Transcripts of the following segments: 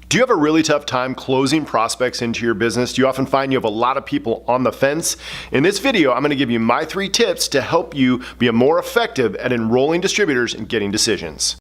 Do you have a really tough time closing prospects into your business? Do you often find you have a lot of people on the fence? In this video, I'm going to give you my 3 tips to help you be more effective at enrolling distributors and getting decisions.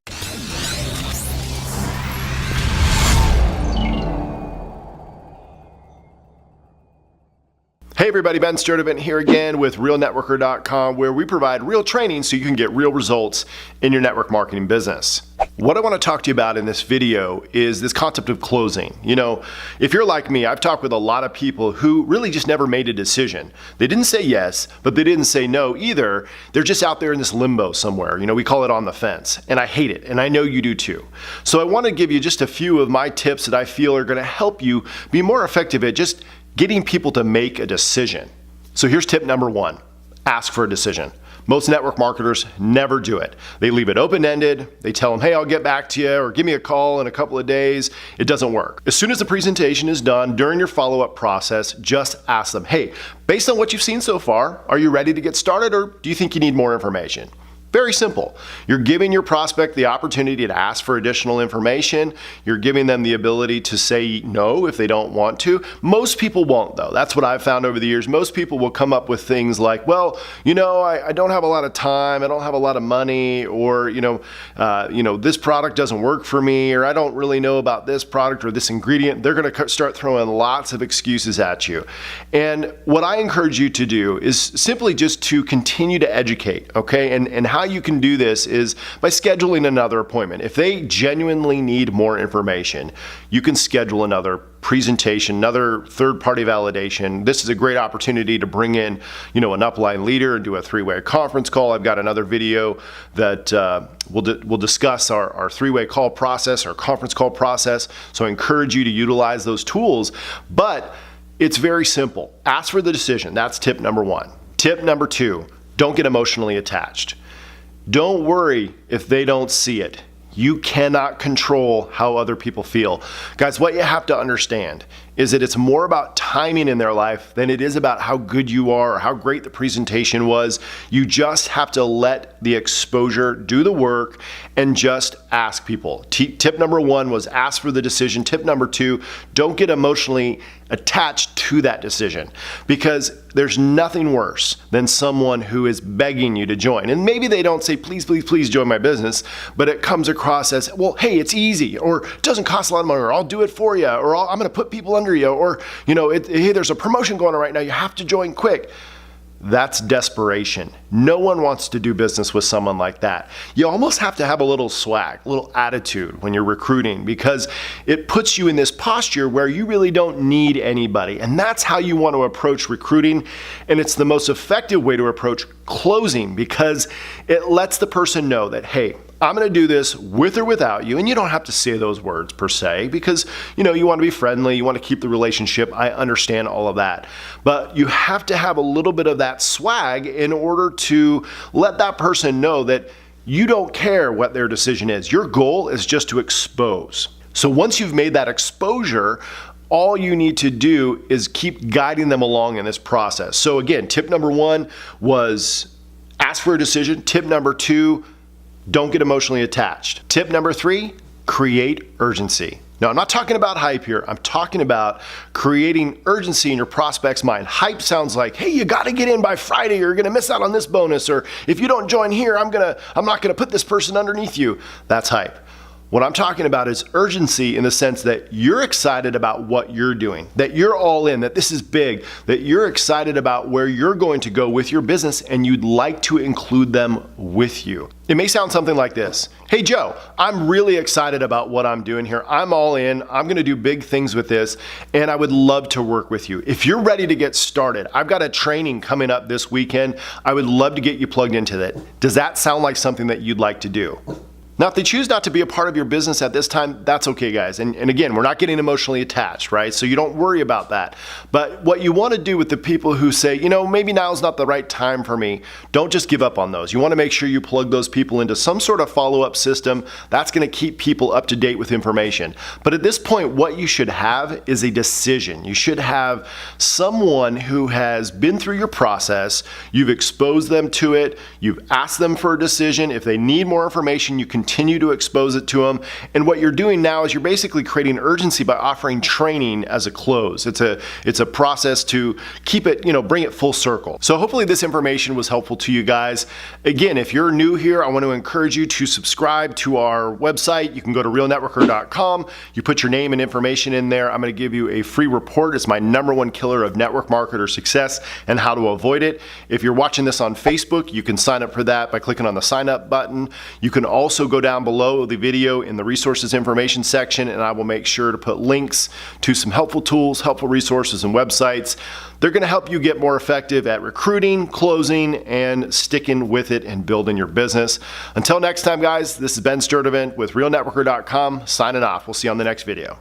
Hey everybody, Ben Sturtevant here again with realnetworker.com, where we provide real training so you can get real results in your network marketing business. What I want to talk to you about in this video is this concept of closing. You know, if you're like me, I've talked with a lot of people who really just never made a decision. They didn't say yes, but they didn't say no either. They're just out there in this limbo somewhere. You know, we call it on the fence, and I hate it, and I know you do too. So I want to give you just a few of my tips that I feel are going to help you be more effective at just getting people to make a decision. So here's tip number 1, ask for a decision. Most network marketers never do it. They leave it open-ended. They tell them, hey, I'll get back to you, or give me a call in a couple of days. It doesn't work. As soon as the presentation is done, during your follow-up process, just ask them, hey, based on what you've seen so far, are you ready to get started, or do you think you need more information? Very simple. You're giving your prospect the opportunity to ask for additional information. You're giving them the ability to say no if they don't want to. Most people won't, though. That's what I've found over the years. Most people will come up with things like, well, you know, I don't have a lot of time, I don't have a lot of money, or this product doesn't work for me, or I don't really know about this product or this ingredient. They're going to start throwing lots of excuses at you. And what I encourage you to do is simply just to continue to educate, okay? And how you can do this is by scheduling another appointment. If they genuinely need more information, you can schedule another presentation, another third-party validation. This is a great opportunity to bring in, an upline leader and do a 3-way conference call. I've got another video that we'll discuss our 3-way call process, our conference call process. So I encourage you to utilize those tools, but it's very simple. Ask for the decision. That's tip number 1. Tip number 2, don't get emotionally attached. Don't worry if they don't see it. You cannot control how other people feel. Guys, what you have to understand is that it's more about timing in their life than it is about how good you are or how great the presentation was. You just have to let the exposure do the work and just ask people. Tip number 1 was ask for the decision. Tip number 2, don't get emotionally attached to that decision, because there's nothing worse than someone who is begging you to join. And maybe they don't say, please, please, please join my business, but it comes across as, well, hey, it's easy, or it doesn't cost a lot of money, or I'll do it for you, or I'm going to put people under you, or, hey, there's a promotion going on right now, you have to join quick. That's desperation. No one wants to do business with someone like that. You almost have to have a little swag, a little attitude when you're recruiting, because it puts you in this posture where you really don't need anybody. And that's how you want to approach recruiting. And it's the most effective way to approach closing, because it lets the person know that, hey, I'm going to do this with or without you. And you don't have to say those words per se, because you want to be friendly, you want to keep the relationship. I understand all of that. But you have to have a little bit of that swag in order to let that person know that you don't care what their decision is. Your goal is just to expose. So once you've made that exposure, all you need to do is keep guiding them along in this process. So again, tip number 1 was ask for a decision. Tip number 2, don't get emotionally attached. Tip number 3, create urgency. Now, I'm not talking about hype here. I'm talking about creating urgency in your prospect's mind. Hype sounds like, hey, you got to get in by Friday or you're going to miss out on this bonus, or if you don't join here, I'm not going to put this person underneath you. That's hype. What I'm talking about is urgency, in the sense that you're excited about what you're doing, that you're all in, that this is big, that you're excited about where you're going to go with your business, and you'd like to include them with you. It may sound something like this. Hey Joe, I'm really excited about what I'm doing here. I'm all in. I'm going to do big things with this, and I would love to work with you. If you're ready to get started, I've got a training coming up this weekend. I would love to get you plugged into that. Does that sound like something that you'd like to do? Now, if they choose not to be a part of your business at this time, that's okay, guys. And again, we're not getting emotionally attached, right? So you don't worry about that. But what you want to do with the people who say, maybe now's not the right time for me, don't just give up on those. You want to make sure you plug those people into some sort of follow-up system. That's going to keep people up to date with information. But at this point, what you should have is a decision. You should have someone who has been through your process. You've exposed them to it. You've asked them for a decision. If they need more information, you can continue to expose it to them. And what you're doing now is you're basically creating urgency by offering training as a close. It's a process to keep it, bring it full circle. So hopefully this information was helpful to you guys. Again, if you're new here, I want to encourage you to subscribe to our website. You can go to realnetworker.com. You put your name and information in there. I'm going to give you a free report. It's my #1 killer of network marketer success and how to avoid it. If you're watching this on Facebook, you can sign up for that by clicking on the sign up button. You can also go down below the video in the resources information section, and I will make sure to put links to some helpful tools, helpful resources, and websites. They're going to help you get more effective at recruiting, closing, and sticking with it and building your business. Until next time, guys, this has been Sturtevant with realnetworker.com signing off. We'll see you on the next video.